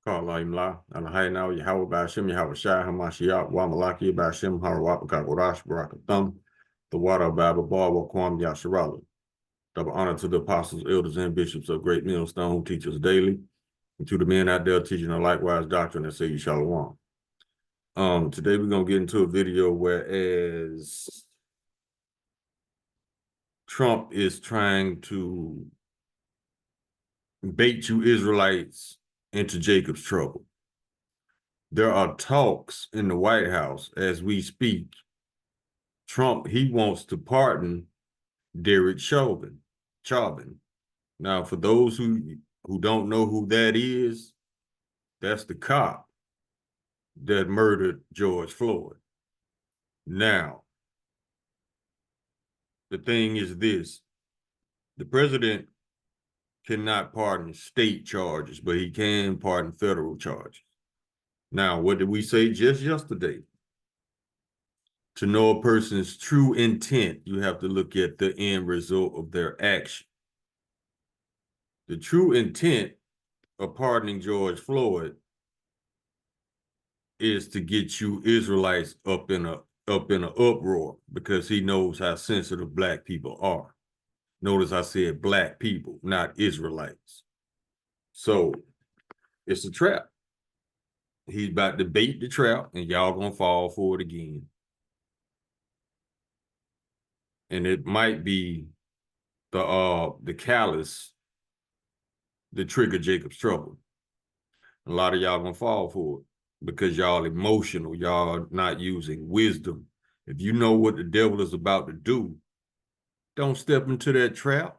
Qala imla alhayna Yahweh Bashim Yahweh Shai Hamashiach Wamalaki Bashim Harawapaka Warash Barakathum the water Baba Bar Wakwam Yasharala. Double honor to the apostles, elders, and bishops of Great Millstone who teach us daily, and to the men out there teaching a likewise doctrine that say you shalom. Today we're gonna get into a video whereas Trump is trying to bait you Israelites into Jacob's trouble. There are talks in the White House as we speak. Trump, he wants to pardon Derek Chauvin. Now, for those who don't know who that is, that's the cop that murdered George Floyd. Now, the thing is this: the president cannot pardon state charges, but he can pardon federal charges. Now, what did we say just yesterday? To know a person's true intent, you have to look at the end result of their action. The true intent of pardoning George Floyd is to get you Israelites up in an uproar because he knows how sensitive Black people are. Notice I said Black people, not Israelites. So it's a trap. He's about to bait the trap, and y'all gonna fall for it again. And it might be the callous that trigger Jacob's trouble. A lot of y'all gonna fall for it because y'all emotional, y'all not using wisdom. If you know what the devil is about to do, don't step into that trap.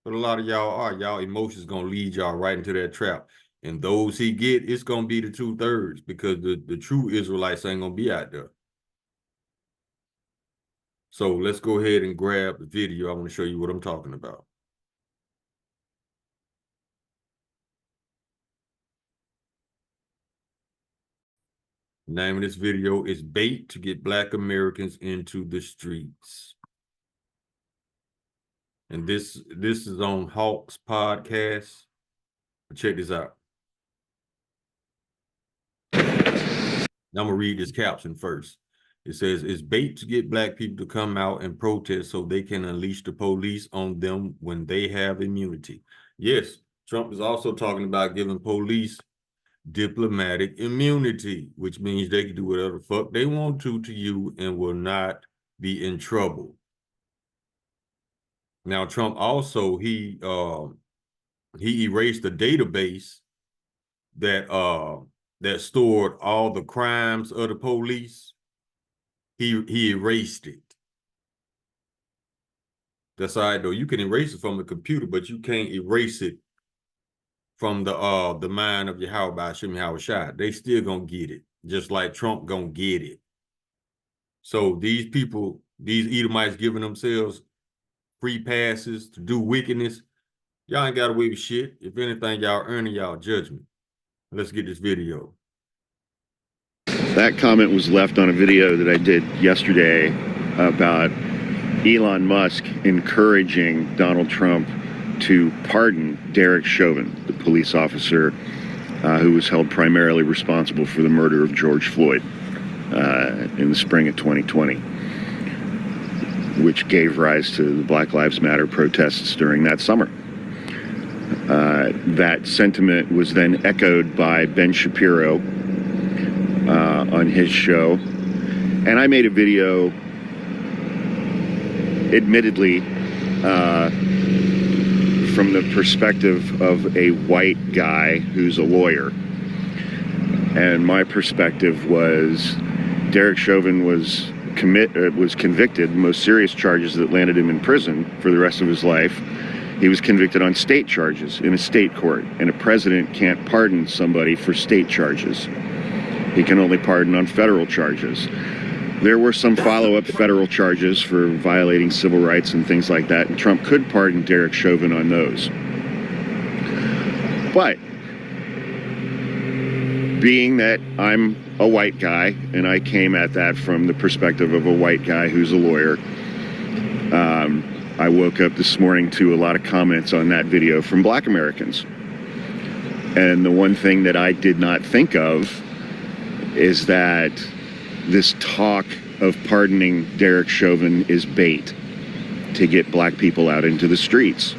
But a lot of y'all are. Y'all emotions gonna lead y'all right into that trap. And those he get, it's gonna be the 2/3 because the true Israelites ain't gonna be out there. So let's go ahead and grab the video. I want to show you what I'm talking about. The name of this video is Bait to Get Black Americans into the Streets. And this is on Hawk's podcast. Check this out. Now I'm gonna read this caption first. It says, it's bait to get Black people to come out and protest so they can unleash the police on them when they have immunity. Yes, Trump is also talking about giving police diplomatic immunity, which means they can do whatever the fuck they want to you and will not be in trouble. Now, Trump also, he erased the database that stored all the crimes of the police. He erased it. That's all right, though. You can erase it from a computer, but you can't erase it from the mind of Yahweh Bashim Yahweh Shai. They still gonna get it, just like Trump gonna get it. So these people, these Edomites giving themselves free passes to do wickedness, y'all ain't got away with shit. If anything, y'all earning y'all judgment. Let's get this video. That comment was left on a video that I did yesterday about Elon Musk encouraging Donald Trump to pardon Derek Chauvin, the police officer who was held primarily responsible for the murder of George Floyd in the spring of 2020, which gave rise to the Black Lives Matter protests during that summer. That sentiment was then echoed by Ben Shapiro on his show, and I made a video, admittedly, from the perspective of a white guy who's a lawyer. And my perspective was Derek Chauvin was convicted, most serious charges that landed him in prison for the rest of his life. He was convicted on state charges in a state court, and a president can't pardon somebody for state charges. He can only pardon on federal charges. There were some follow-up federal charges for violating civil rights and things like that, and Trump could pardon Derek Chauvin on those. But being that I'm a white guy, and I came at that from the perspective of a white guy who's a lawyer, I woke up this morning to a lot of comments on that video from Black Americans. And the one thing that I did not think of is that this talk of pardoning Derek Chauvin is bait to get black people out into the streets,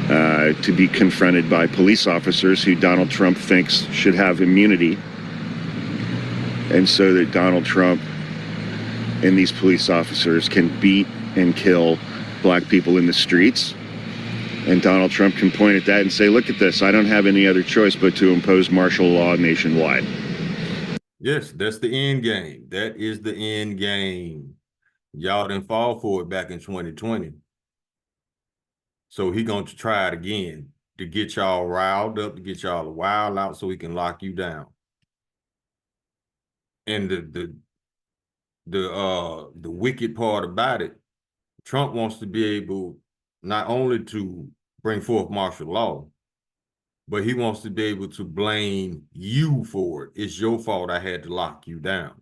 to be confronted by police officers who Donald Trump thinks should have immunity, and so that Donald Trump and these police officers can beat and kill black people in the streets. And Donald Trump can point at that and say, look at this, I don't have any other choice but to impose martial law nationwide. Yes, that's the end game. That is the end game. Y'all didn't fall for it back in 2020. So he going to try it again to get y'all riled up, to get y'all wild out so he can lock you down. And the wicked part about it, Trump wants to be able not only to bring forth martial law, but he wants to be able to blame you for it. It's your fault I had to lock you down.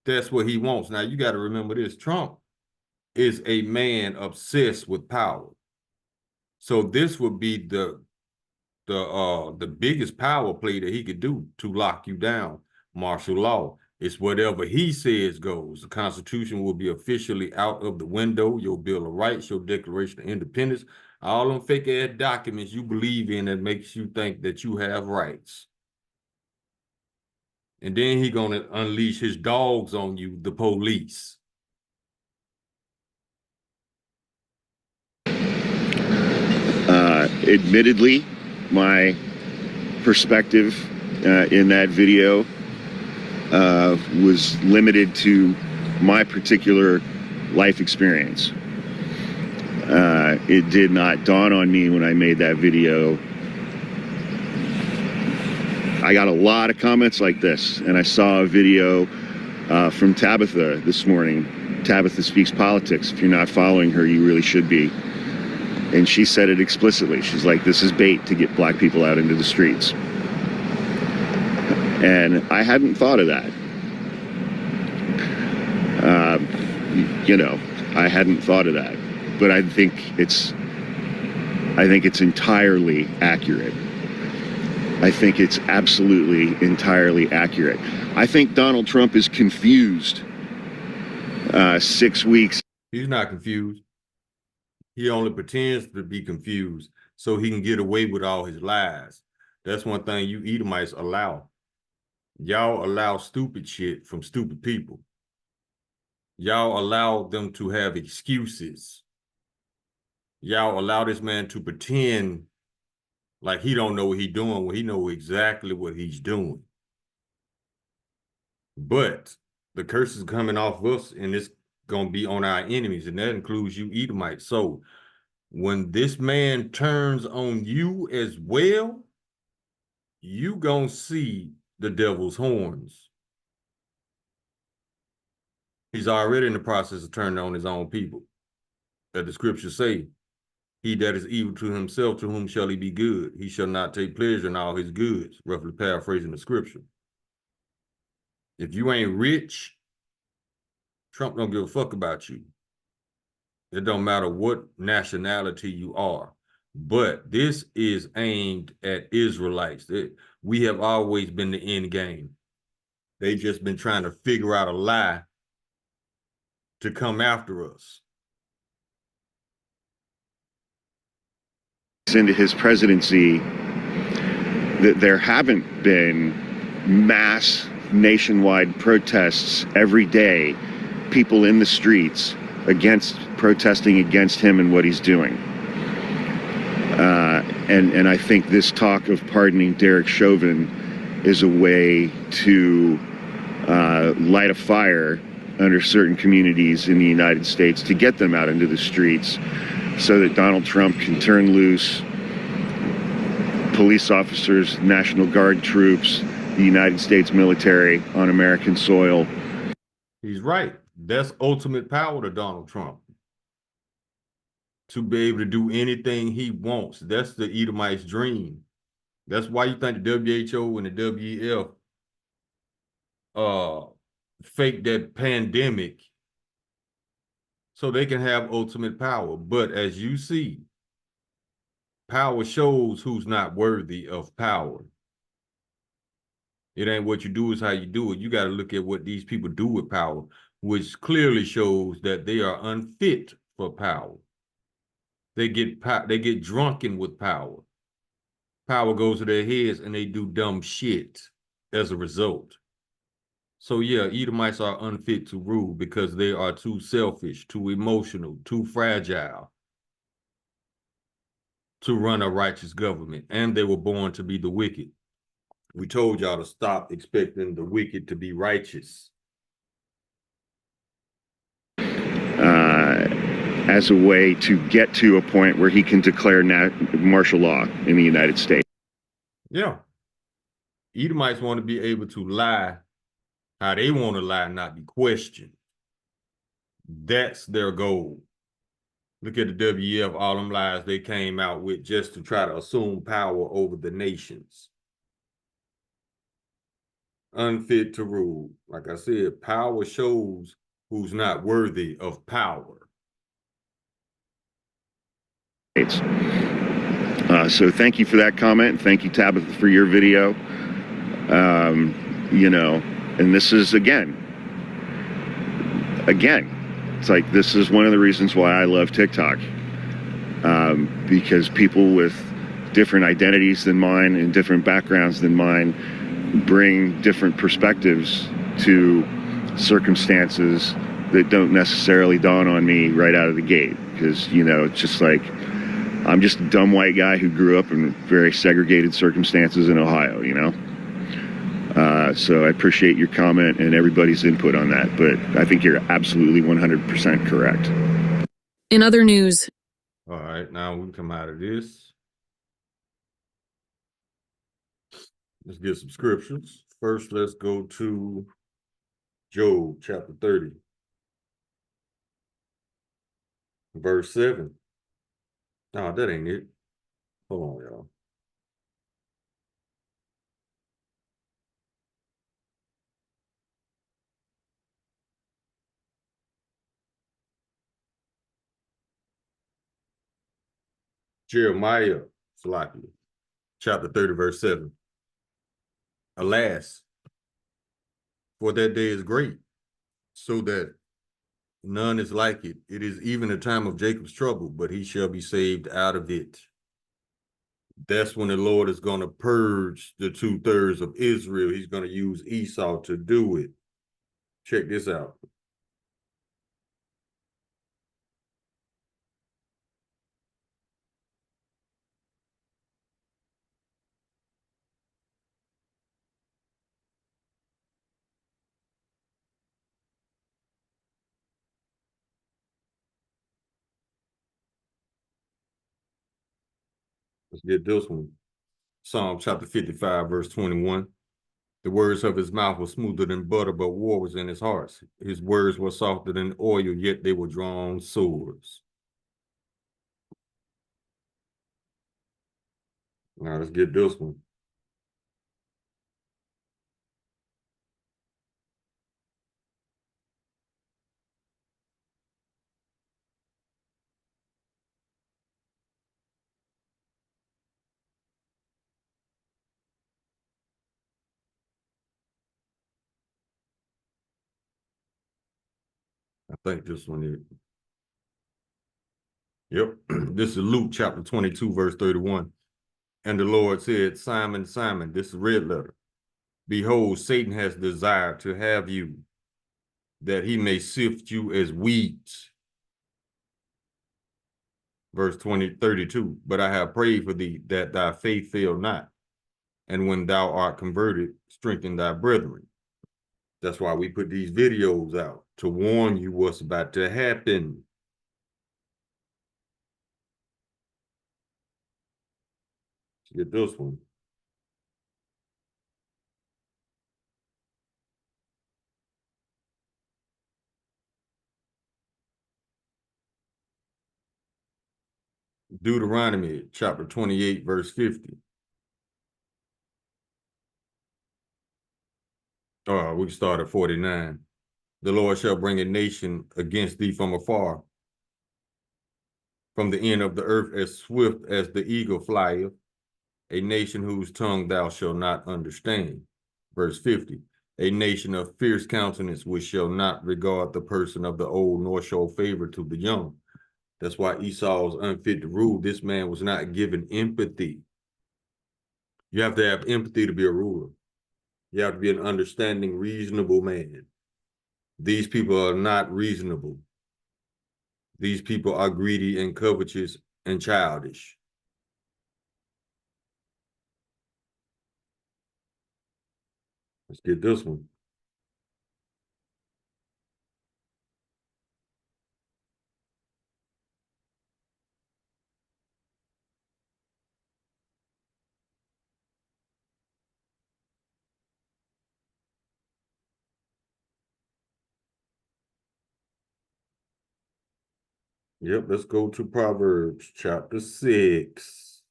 That's what he wants. Now, you got to remember this. Trump is a man obsessed with power. So this would be the biggest power play that he could do to lock you down. Martial law. It's whatever he says goes. The Constitution will be officially out of the window. Your Bill of Rights, your Declaration of Independence, all them fake ass documents you believe in that makes you think that you have rights. And then he gonna unleash his dogs on you, the police. Admittedly, my perspective in that video was limited to my particular life experience. It did not dawn on me when I made that video. I got a lot of comments like this, and I saw a video from Tabitha this morning. Tabitha Speaks Politics. If you're not following her, you really should be. And she said it explicitly. She's like, this is bait to get black people out into the streets. And I hadn't thought of that. I hadn't thought of that. But I think it's entirely accurate. I think it's absolutely entirely accurate. I think Donald Trump is confused. 6 weeks. He's not confused. He only pretends to be confused so he can get away with all his lies. That's one thing you Edomites allow. Y'all allow stupid shit from stupid people. Y'all allow them to have excuses. Y'all allow this man to pretend like he don't know what he's doing when he knows exactly what he's doing. But the curse is coming off us, and it's going to be on our enemies, and that includes you Edomites. So when this man turns on you as well, you going to see the devil's horns. He's already in the process of turning on his own people. That the scriptures say, he that is evil to himself, to whom shall he be good? He shall not take pleasure in all his goods, roughly paraphrasing the scripture. If you ain't rich, Trump don't give a fuck about you. It don't matter what nationality you are. But this is aimed at Israelites. We have always been the end game. They just been trying to figure out a lie to come after us. Into his presidency, that there haven't been mass nationwide protests every day, people in the streets protesting against him and what he's doing. And I think this talk of pardoning Derek Chauvin is a way to light a fire under certain communities in the United States to get them out into the streets so that Donald Trump can turn loose police officers, National Guard troops, the United States military on American soil. He's right. That's ultimate power to Donald Trump. To be able to do anything he wants. That's the Edomite's dream. That's why you think the WHO and the WEF fake that pandemic so they can have ultimate power. But as you see, Power shows who's not worthy of power. It ain't what you do, is how you do it. You got to look at what these people do with power, which clearly shows that they are unfit for power. They get drunken with power. Power goes to their heads and they do dumb shit as a result. So yeah, Edomites are unfit to rule because they are too selfish, too emotional, too fragile to run a righteous government. And they were born to be the wicked. We told y'all to stop expecting the wicked to be righteous. As a way to get to a point where he can declare martial law in the United States. Yeah. Edomites want to be able to lie how they want to lie, not be questioned. That's their goal. Look at the WEF, all them lies they came out with just to try to assume power over the nations. Unfit to rule. Like I said, power shows who's not worthy of power. So thank you for that comment. Thank you, Tabitha, for your video. You know, and this is again, it's like, this is one of the reasons why I love TikTok. Because people with different identities than mine and different backgrounds than mine bring different perspectives to circumstances that don't necessarily dawn on me right out of the gate. Because, you know, it's just like, I'm just a dumb white guy who grew up in very segregated circumstances in Ohio, you know? So I appreciate your comment and everybody's input on that, but I think you're absolutely 100% correct. In other news. All right, now we come out of this. Let's get some scriptures. First, let's go to Job chapter 30, verse 7. No, that ain't it. Hold on, y'all. Jeremiah, chapter 30, verse 7. Alas, for that day is great, so that none is like it. It is even a time of Jacob's trouble, but he shall be saved out of it. That's when the Lord is going to purge the 2/3 of Israel. He's going to use Esau to do it. Check this out. Let's get this one. Psalm chapter 55, verse 21. The words of his mouth were smoother than butter, but war was in his heart. His words were softer than oil, yet they were drawn swords. Now let's get this one. I think this one is. Yep. This is Luke chapter 22, verse 31. And the Lord said, Simon, Simon, this is red letter. Behold, Satan has desired to have you, that he may sift you as wheat. Verse 32. But I have prayed for thee, that thy faith fail not. And when thou art converted, strengthen thy brethren. That's why we put these videos out, to warn you what's about to happen. Let's get this one. Deuteronomy chapter 28, verse 50. We can start at 49. The Lord shall bring a nation against thee from afar, from the end of the earth as swift as the eagle flieth, a nation whose tongue thou shalt not understand. Verse 50, a nation of fierce countenance which shall not regard the person of the old, nor show favor to the young. That's why Esau was unfit to rule. This man was not given empathy. You have to have empathy to be a ruler. You have to be an understanding, reasonable man. These people are not reasonable. These people are greedy and covetous and childish. Let's get this one. Yep, let's go to Proverbs chapter 6.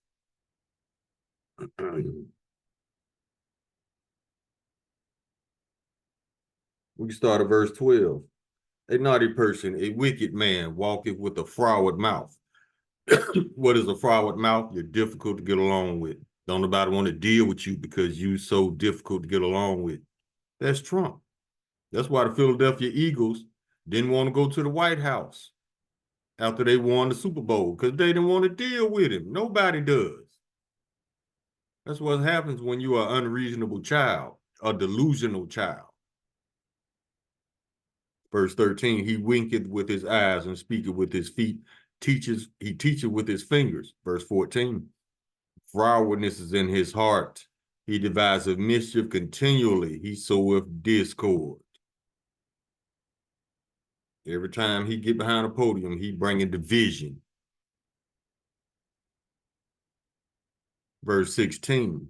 We start at verse 12. A naughty person, a wicked man, walketh with a froward mouth. What is a froward mouth? You're difficult to get along with. Don't nobody want to deal with you because you're so difficult to get along with. That's Trump. That's why the Philadelphia Eagles didn't want to go to the White House after they won the Super Bowl, because they didn't want to deal with him. Nobody does. That's what happens when you are an unreasonable child, a delusional child. Verse 13, he winketh with his eyes and speaketh with his feet, he teacheth with his fingers. Verse 14, frowardness is in his heart. He deviseth mischief continually. He soweth discord. Every time he get behind a podium, he bringing division. Verse 16,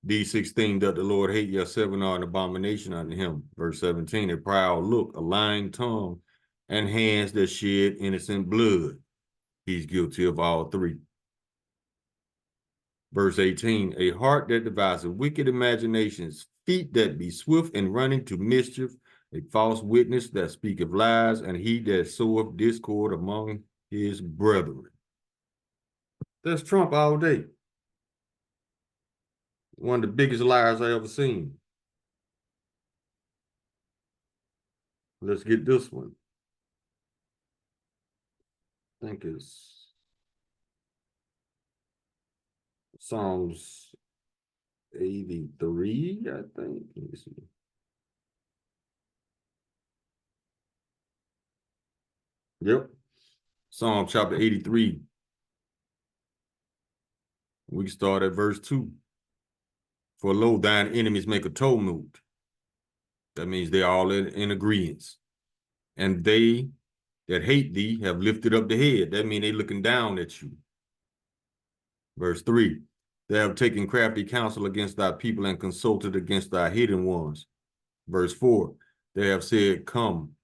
these 16 doth the Lord hate, yet 7 are an abomination unto him. Verse 17, a proud look, a lying tongue, and hands that shed innocent blood. He's guilty of all three. Verse 18, a heart that devises wicked imaginations, feet that be swift in running to mischief, a false witness that speaketh lies, and he that soweth discord among his brethren. That's Trump all day. One of the biggest liars I ever seen. Let's get this one. I think it's Psalms 83, I think. Let me see. Yep. Psalm chapter 83. We can start at verse 2. For lo, thine enemies make a tumult. That means they're all in agreement. And they that hate thee have lifted up the head. That means they looking down at you. Verse 3. They have taken crafty counsel against thy people and consulted against thy hidden ones. Verse 4. They have said, come,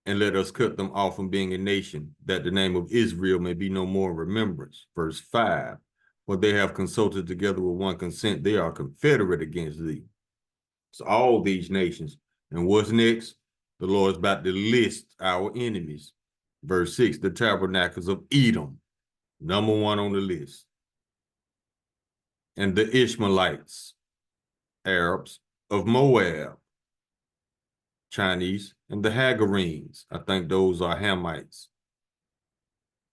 and let us cut them off from being a nation, that the name of Israel may be no more in remembrance. Verse 5. For they have consulted together with one consent. They are confederate against thee. It's all these nations. And what's next? The Lord's about to list our enemies. Verse 6, the tabernacles of Edom, number 1 on the list. And the Ishmaelites, Arabs of Moab, Chinese, and the Hagarenes. I think those are Hamites.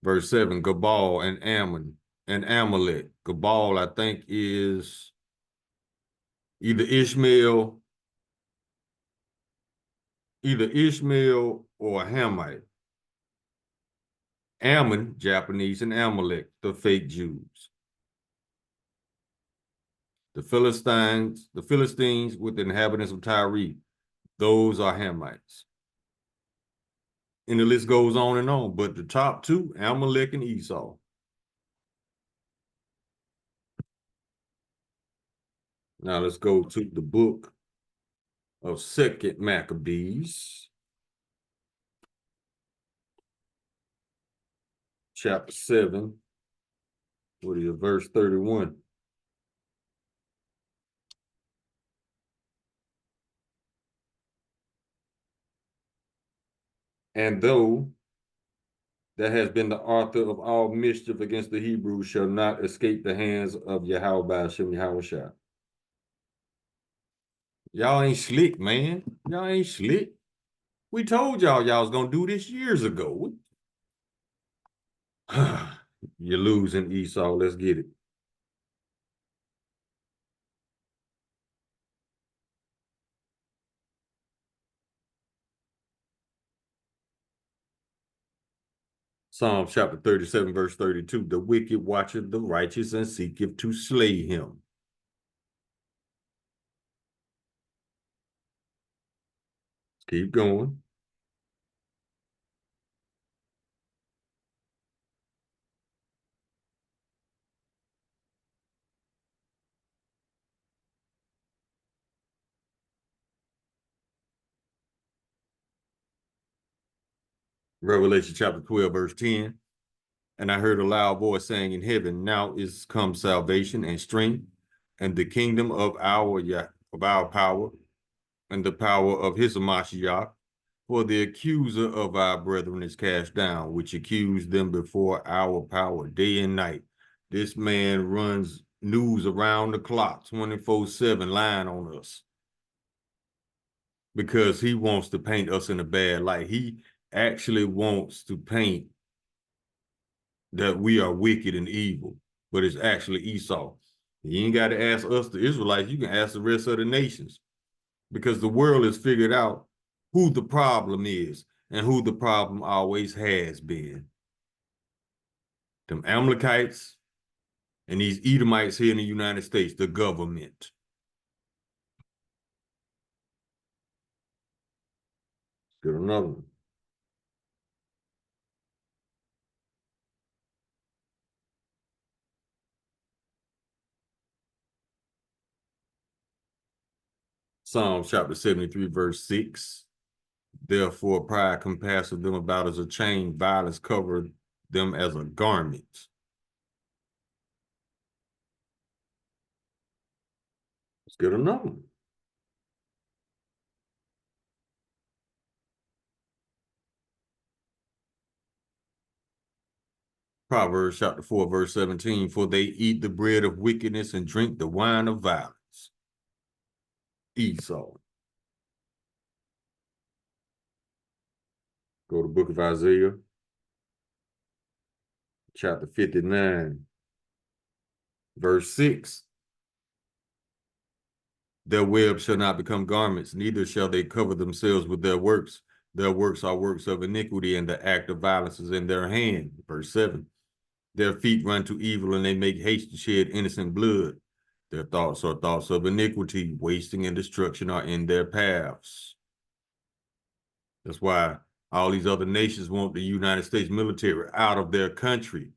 Verse 7, Gabal and Ammon and Amalek. Gabal, I think, is either Ishmael or a Hamite. Ammon, Japanese, and Amalek, the fake Jews. The Philistines with the inhabitants of Tyre, those are Hamites. And the list goes on, but the top two, Amalek and Esau. Now let's go to the book of 2nd Maccabees, chapter 7, what is it, verse 31. And though that has been the author of all mischief against the Hebrews shall not escape the hands of Yahweh Shem Yahweh. Y'all ain't slick, man. Y'all ain't slick. We told y'all was gonna do this years ago. You're losing, Esau. Let's get it. Psalm chapter 37, verse 32. The wicked watcheth the righteous and seeketh to slay him. Keep going. Revelation chapter 12, verse 10. And I heard a loud voice saying in heaven, now is come salvation and strength and the kingdom of our power and the power of his Mashiach. For the accuser of our brethren is cast down, which accused them before our power day and night. This man runs news around the clock, 24/7, lying on us because he wants to paint us in a bad light. He actually wants to paint that we are wicked and evil, but it's actually Esau. You ain't got to ask us, the Israelites. You can ask the rest of the nations, because the world has figured out who the problem is and who the problem always has been. Them Amalekites and these Edomites here in the United States, the government. Get another one. Psalm chapter 73, verse 6. Therefore, pride compasseth them about as a chain, violence covered them as a garment. Let's get another one. Proverbs chapter 4, verse 17. For they eat the bread of wickedness and drink the wine of violence. Esau. Go to the book of Isaiah, chapter 59, verse 6. Their webs shall not become garments, neither shall they cover themselves with their works. Their works are works of iniquity, and the act of violence is in their hand. Verse 7. Their feet run to evil, and they make haste to shed innocent blood. Their thoughts are thoughts of iniquity, wasting and destruction are in their paths. That's why all these other nations want the United States military out of their country,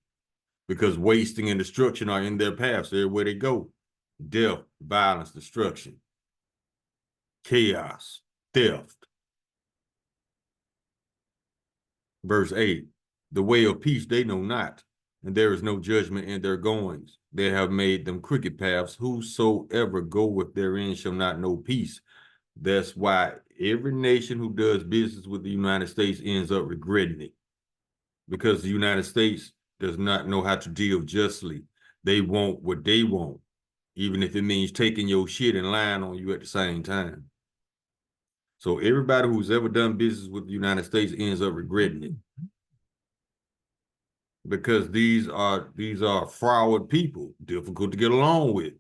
because wasting and destruction are in their paths. Everywhere they go, death, violence, destruction, chaos, theft. Verse 8, the way of peace they know not, and there is no judgment in their goings. They have made them crooked paths. Whosoever goeth therein shall not know peace. That's why every nation who does business with the United States ends up regretting it, because the United States does not know how to deal justly. They want what they want, even if it means taking your shit and lying on you at the same time. So everybody who's ever done business with the United States ends up regretting it, because these are froward people, difficult to get along with.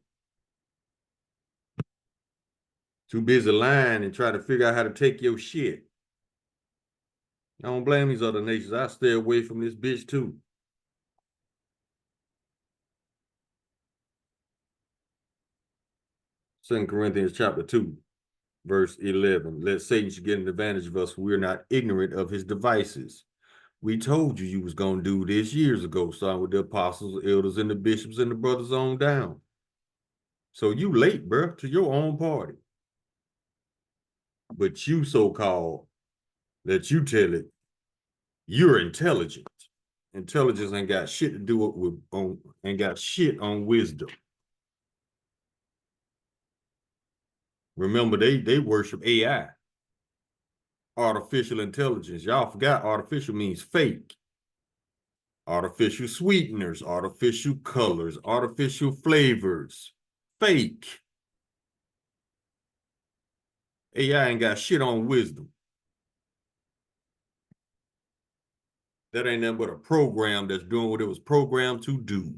Too busy lying and trying to figure out how to take your shit. I don't blame these other nations. I stay away from this bitch too. Second Corinthians chapter 2, verse 11. Let Satan should get an advantage of us, for we're not ignorant of his devices. We told you was going to do this years ago, starting with the apostles, the elders, and the bishops, and the brothers on down. So you late, bro, to your own party. But you so-called, that you tell it, you're intelligent. Intelligence ain't got shit to do with ain't got shit on wisdom. Remember, they worship AI, artificial intelligence. Y'all forgot artificial means fake. artificial sweeteners, artificial colors, artificial flavors, fake. AI ain't got shit on wisdom. That ain't nothing but a program that's doing what it was programmed to do.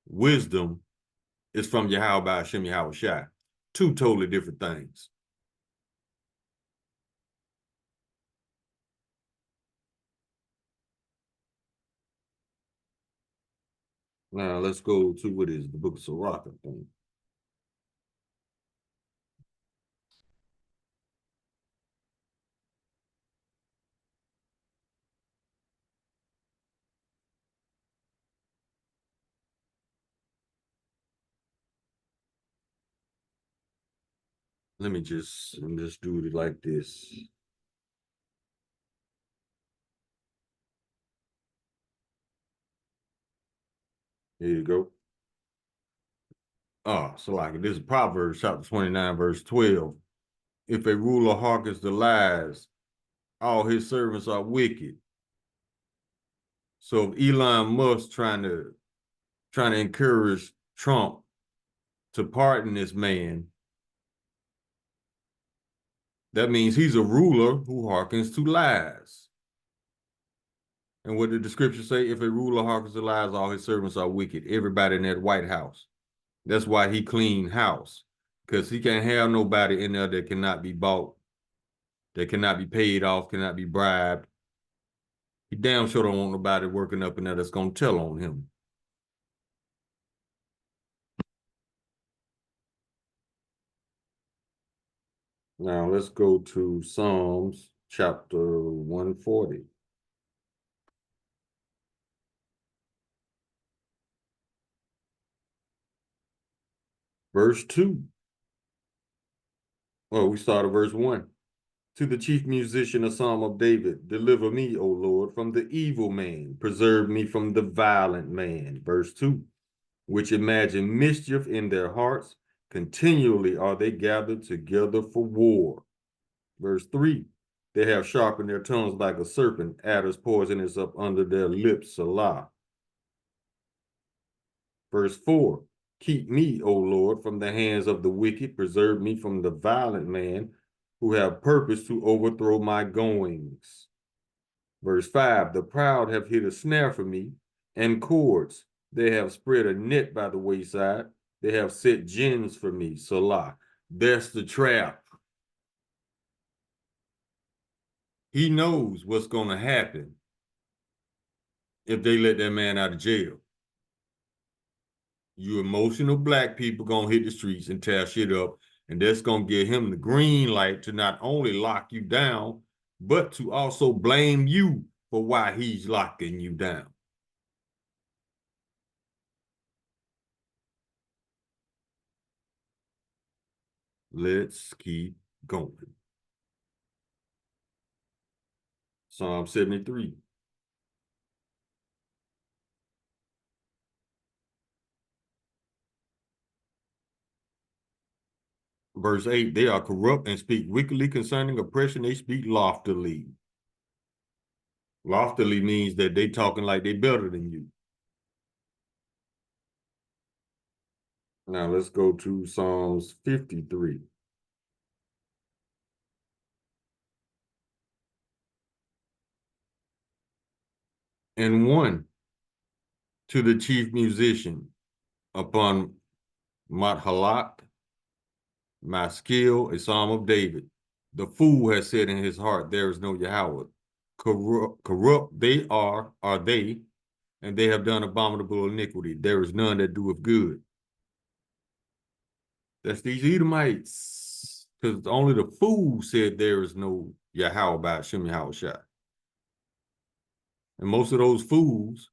Wisdom is from Yahweh Hashem Yahweh Shai. Two totally different things. Now let's go to what is the book of Sirach, I think. Let me just do it like this. Here you go. So like this is Proverbs chapter 29, verse 12. If a ruler hearkens to lies, all his servants are wicked. So if Elon Musk trying to encourage Trump to pardon this man, that means he's a ruler who hearkens to lies. And what did the scripture say? If a ruler hearkens to lies, all his servants are wicked. Everybody in that White House. That's why he cleaned house. Because he can't have nobody in there that cannot be bought, that cannot be paid off, cannot be bribed. He damn sure don't want nobody working up in there that's going to tell on him. Now let's go to Psalms chapter 140. Verse 2. Well, we start at verse 1. To the chief musician, a psalm of David, deliver me, O Lord, from the evil man, preserve me from the violent man. Verse 2, which imagine mischief in their hearts, continually are they gathered together for war. Verse 3, they have sharpened their tongues like a serpent, adders poisonous up under their lips, Salah. Verse 4, keep me, O Lord, from the hands of the wicked, preserve me from the violent man, who have purpose to overthrow my goings. Verse 5, the proud have hid a snare for me, and cords. They have spread a net by the wayside. They have set gins for me, Salah. That's the trap. He knows what's going to happen if they let that man out of jail. You emotional black people going to hit the streets and tear shit up. And that's going to give him the green light to not only lock you down, but to also blame you for why he's locking you down. Let's keep going. Psalm 73. Verse 8, they are corrupt and speak wickedly concerning oppression. They speak loftily. Loftily means that they talking like they better than you. Now let's go to Psalms 53. And 1, to the chief musician, upon Mathalat, my skill, a psalm of David. The fool has said in his heart, there is no Yahweh. Corrupt they are they, and they have done abominable iniquity. There is none that doeth good. That's these Edomites. Because only the fool said there is no Yahweh by Hashem Yahweh Shai. And most of those fools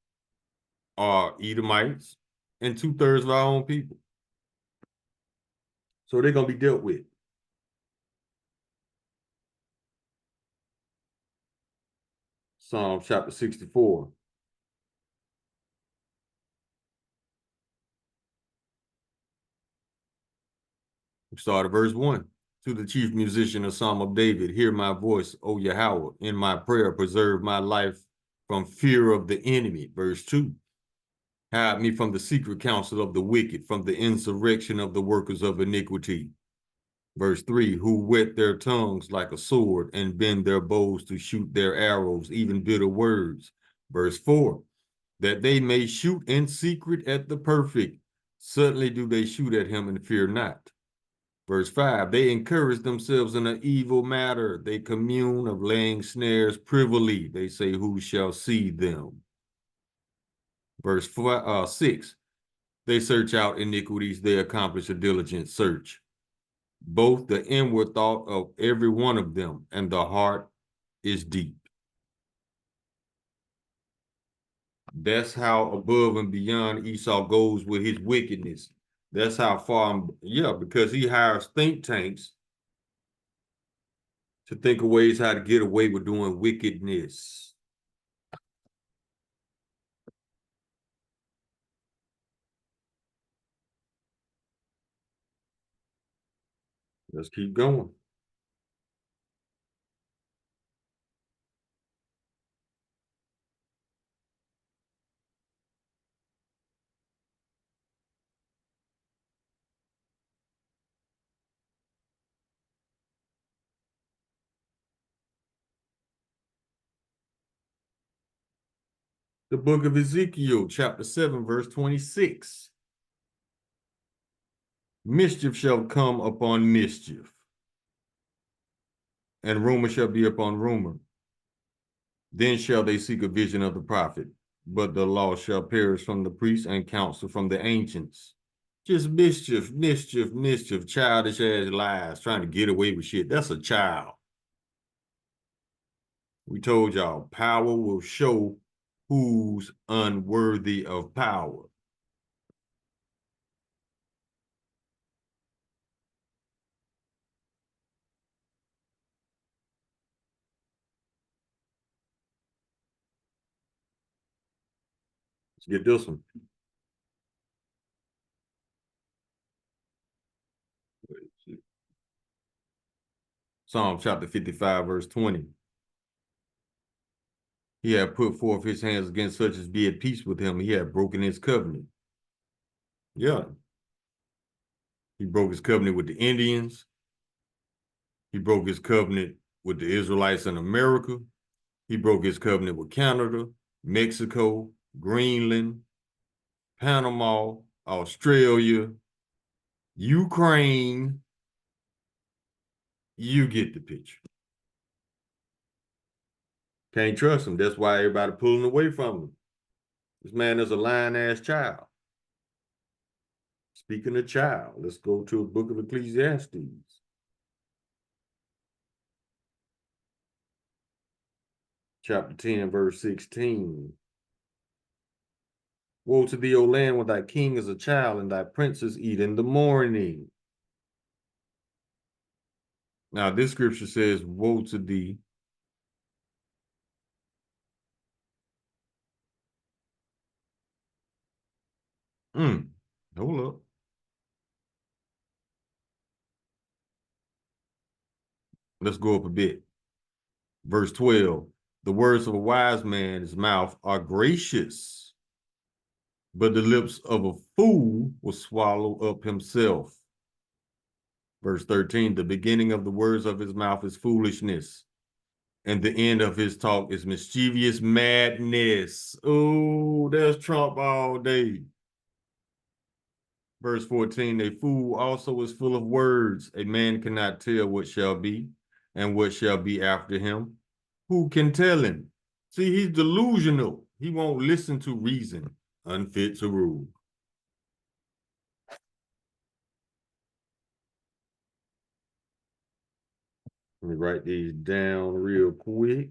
are Edomites and 2/3 of our own people. So they're going to be dealt with. Psalm chapter 64. We start at verse 1. To the chief musician, a psalm of David, hear my voice, O Yahweh, in my prayer, preserve my life from fear of the enemy. Verse 2. Hide me from the secret counsel of the wicked, from the insurrection of the workers of iniquity. Verse 3, who whet their tongues like a sword and bend their bows to shoot their arrows, even bitter words. Verse 4, that they may shoot in secret at the perfect. Suddenly do they shoot at him and fear not. Verse 5, they encourage themselves in an evil matter. They commune of laying snares privily. They say, who shall see them? Verse 6, they search out iniquities. They accomplish a diligent search. Both the inward thought of every one of them and the heart is deep. That's how above and beyond Esau goes with his wickedness. That's how far, because he hires think tanks to think of ways how to get away with doing wickedness. Let's keep going. The book of Ezekiel, chapter 7, verse 26. Mischief shall come upon mischief, and rumor shall be upon rumor. Then shall they seek a vision of the prophet, but the law shall perish from the priests and counsel from the ancients. Just mischief, mischief, mischief, childish ass lies, trying to get away with shit. That's a child. We told y'all, power will show who's unworthy of power. Let's get this one. Psalm chapter 55, verse 20. He had put forth his hands against such as be at peace with him. He had broken his covenant. Yeah. He broke his covenant with the Indians. He broke his covenant with the Israelites in America. He broke his covenant with Canada, Mexico, Greenland, Panama, Australia, Ukraine. You get the picture. Can't trust him. That's why everybody pulling away from him. This man is a lying-ass child. Speaking of child, let's go to the book of Ecclesiastes. Chapter 10, verse 16. Woe to thee, O land, when thy king is a child, and thy princes eat in the morning. Now, this scripture says, woe to thee. Hold up. Let's go up a bit. Verse 12. The words of a wise man's mouth are gracious, but the lips of a fool will swallow up himself. Verse 13. The beginning of the words of his mouth is foolishness, and the end of his talk is mischievous madness. Oh, there's Trump all day. Verse 14, a fool also is full of words. A man cannot tell what shall be and what shall be after him. Who can tell him? See, he's delusional. He won't listen to reason, unfit to rule. Let me write these down real quick.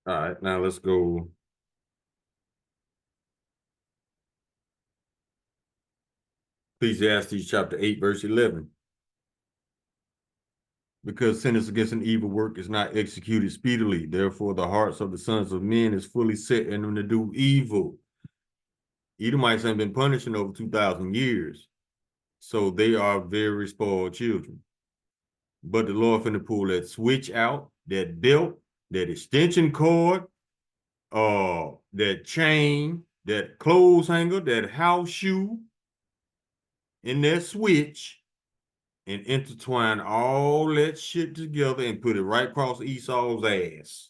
All right, now let's go. Ecclesiastes chapter 8, verse 11. Because sentence against an evil work is not executed speedily, therefore the hearts of the sons of men is fully set in them to do evil. Edomites have been punished in over 2,000 years, so they are very spoiled children. But the Lord finna pull that switch out, that belt, that extension cord, that chain, that clothes hanger, that house shoe, and that switch, and intertwine all that shit together and put it right across Esau's ass.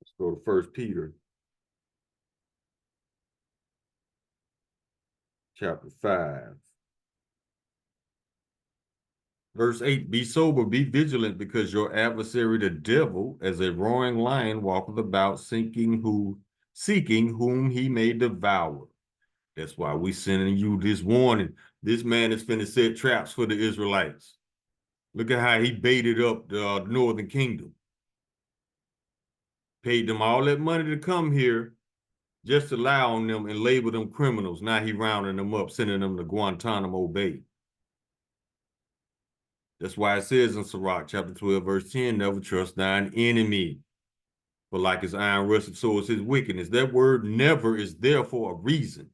Let's go to 1 Peter chapter 5. Verse 8, be sober, be vigilant, because your adversary, the devil, as a roaring lion, walketh about, seeking whom he may devour. That's why we sending you this warning. This man is finna set traps for the Israelites. Look at how he baited up the northern kingdom. Paid them all that money to come here just to lie on them and label them criminals. Now he rounding them up, sending them to Guantanamo Bay. That's why it says in Sirach chapter 12, verse 10, never trust thine enemy. For like his iron rusted, so is his wickedness. That word never is there for a reason.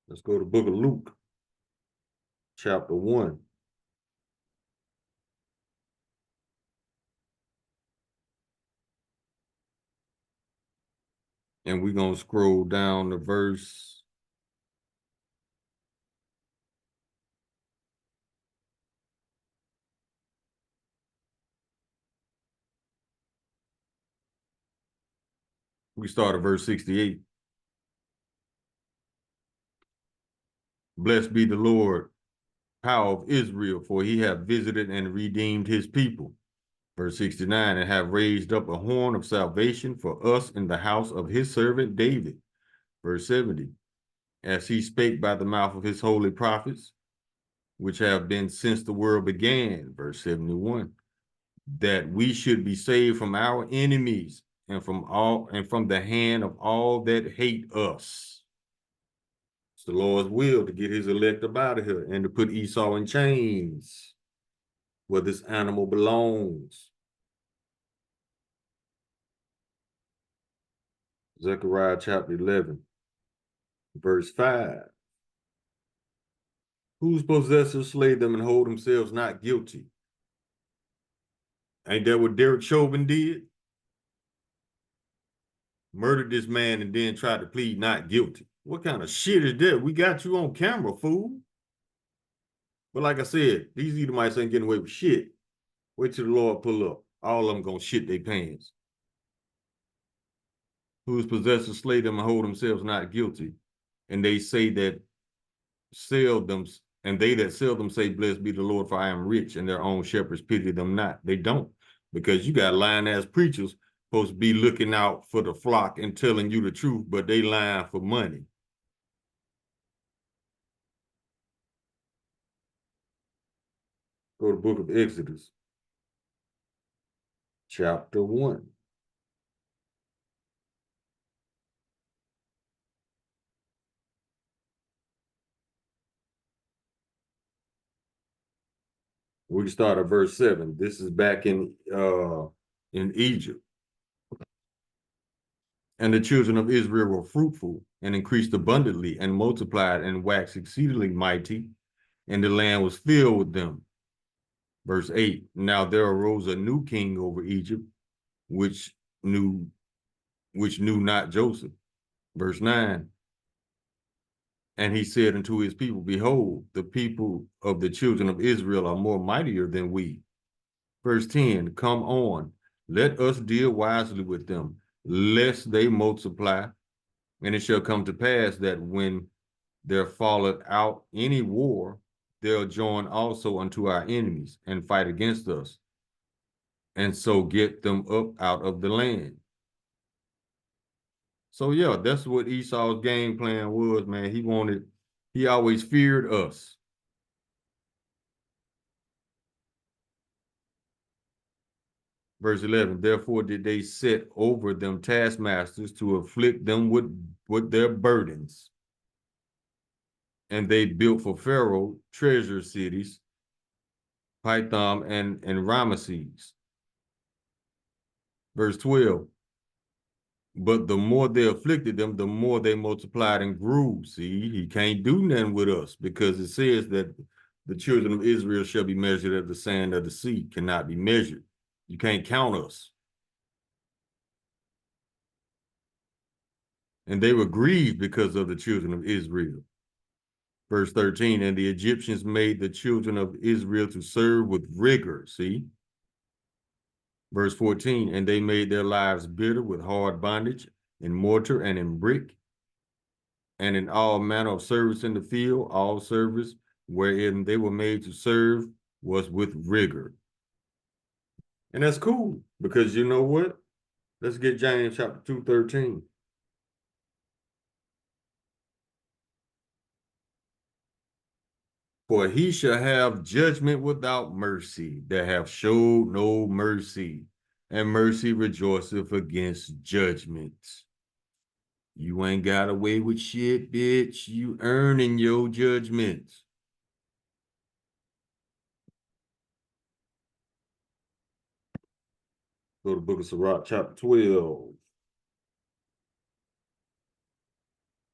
Let's go to the book of Luke, chapter 1. And we're going to scroll down to verse 68. Blessed be the Lord, power of Israel, for he hath visited and redeemed his people. Verse 69, and have raised up a horn of salvation for us in the house of his servant David. Verse 70, as he spake by the mouth of his holy prophets, which have been since the world began. Verse 71, that we should be saved from our enemies and from the hand of all that hate us. It's the Lord's will to get his elect up out of here and to put Esau in chains where this animal belongs. Zechariah chapter 11, verse 5. Whose possessors slay them and hold themselves not guilty? Ain't that what Derek Chauvin did? Murdered this man and then tried to plead not guilty. What kind of shit is that? We got you on camera, fool. But like I said, these Edomites ain't getting away with shit. Wait till the Lord pull up. All of them gonna shit their pants. Whose possessors slay them and hold themselves not guilty. And they say that they that sell them say, blessed be the Lord, for I am rich, and their own shepherds pity them not. They don't, because you got lying ass preachers supposed to be looking out for the flock and telling you the truth, but they lying for money. Go to the book of Exodus, chapter 1. We start at verse 7. This is back in Egypt. And the children of Israel were fruitful and increased abundantly and multiplied and waxed exceedingly mighty, and the land was filled with them. Verse 8, now there arose a new king over Egypt, which knew not Joseph. Verse 9, and he said unto his people, behold, the people of the children of Israel are more mightier than we. Verse 10, come on, let us deal wisely with them, lest they multiply. And it shall come to pass that when there falleth out any war, they'll join also unto our enemies and fight against us. and so get them up out of the land. So yeah, that's what Esau's game plan was, man. He always feared us. Verse 11, therefore did they set over them taskmasters to afflict them with their burdens. And they built for Pharaoh treasure cities, Pithom and Ramesses. Verse 12, but the more they afflicted them, the more they multiplied and grew. See, he can't do nothing with us because it says that the children of Israel shall be measured as the sand of the sea, cannot be measured. You can't count us. And they were grieved because of the children of Israel. Verse 13, and the Egyptians made the children of Israel to serve with rigor. See? Verse 14, and they made their lives bitter with hard bondage in mortar and in brick and in all manner of service in the field. All service wherein they were made to serve was with rigor. And that's cool because you know what? Let's get James chapter 2:13. For he shall have judgment without mercy, that have showed no mercy, and mercy rejoiceth against judgments. You ain't got away with shit, bitch. You earning your judgments. Go to the book of Sirach, chapter 12.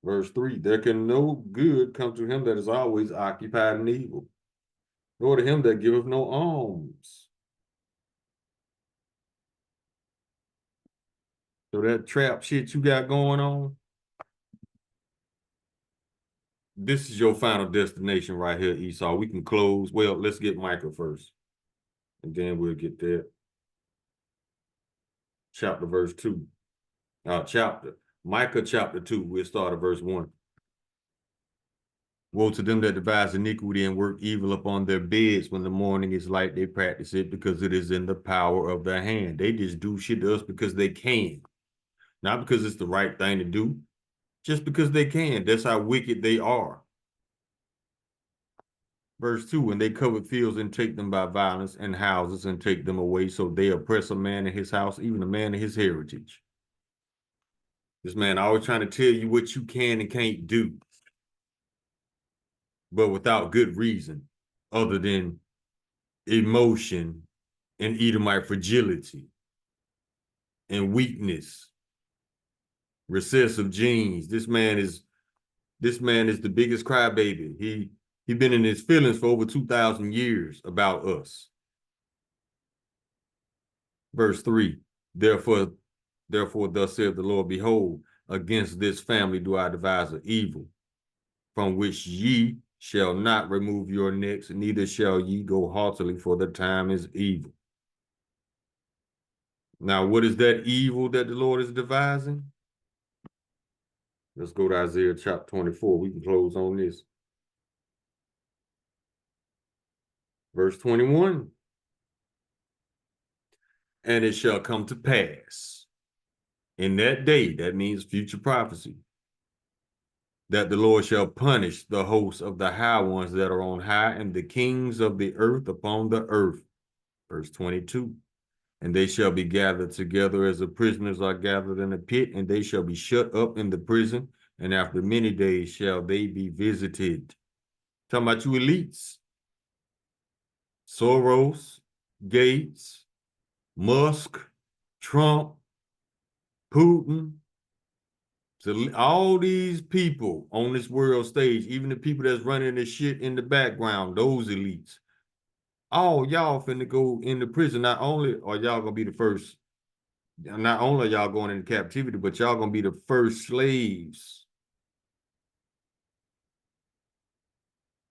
Verse 3, there can no good come to him that is always occupied in evil, nor to him that giveth no alms. So that trap shit you got going on, this is your final destination right here, Esau. We can close. Well, let's get Micah first, and then we'll get there. Chapter verse 2. Micah chapter 2, we'll start at verse 1. Woe to them that devise iniquity and work evil upon their beds. When the morning is light, they practice it because it is in the power of their hand. They just do shit to us because they can. Not because it's the right thing to do, just because they can. That's how wicked they are. Verse 2, and they cover fields and take them by violence, and houses and take them away. So they oppress a man in his house, even a man in his heritage. This man always trying to tell you what you can and can't do, but without good reason, other than emotion and Edomite fragility and weakness, recessive genes. This man is the biggest crybaby. He been in his feelings for over 2,000 years about us. Verse 3, therefore thus saith the Lord, behold, against this family do I devise an evil, from which ye shall not remove your necks, neither shall ye go haughtily, for the time is evil. Now, what is that evil that the Lord is devising? Let's go to Isaiah chapter 24. We can close on this. Verse 21. And it shall come to pass in that day, that means future prophecy, that the Lord shall punish the hosts of the high ones that are on high, and the kings of the earth upon the earth. Verse 22. And they shall be gathered together as the prisoners are gathered in a pit, and they shall be shut up in the prison, and after many days shall they be visited. Talking about you elites. Soros, Gates, Musk, Trump, Putin. So all these people on this world stage, even the people that's running this shit in the background, those elites, all y'all finna go into prison. Not only are y'all gonna be the first, not only are y'all going into captivity, but y'all gonna be the first slaves.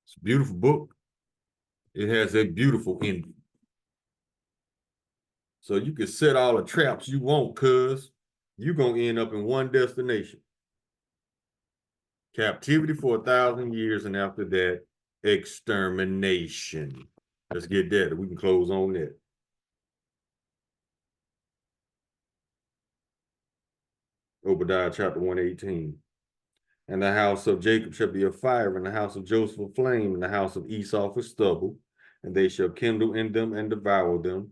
It's a beautiful book. It has a beautiful ending. So you can set all the traps you want, cuz you're gonna end up in one destination. Captivity for 1,000 years, and after that, extermination. Let's get that. We can close on that. Obadiah chapter 118. And the house of Jacob shall be a fire, and the house of Joseph a flame, and the house of Esau for stubble, and they shall kindle in them and devour them.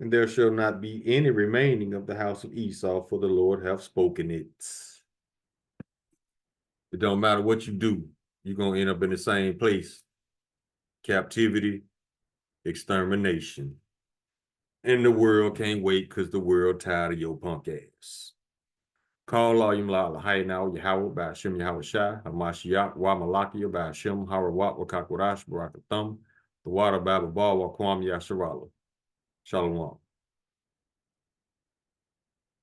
And there shall not be any remaining of the house of Esau, for the Lord hath spoken it. It don't matter what you do, you're going to end up in the same place. Captivity, extermination. And the world can't wait because the world tired of your punk ass. Call all you mlala hay now Yahweh by Hashem Yahweh Shai, Hamashiach, Wa Malaki by Hashem, Harawat, Wakakwarash, Barakathum, the water Baba Ba, Wakwam Yasharala. Shalom.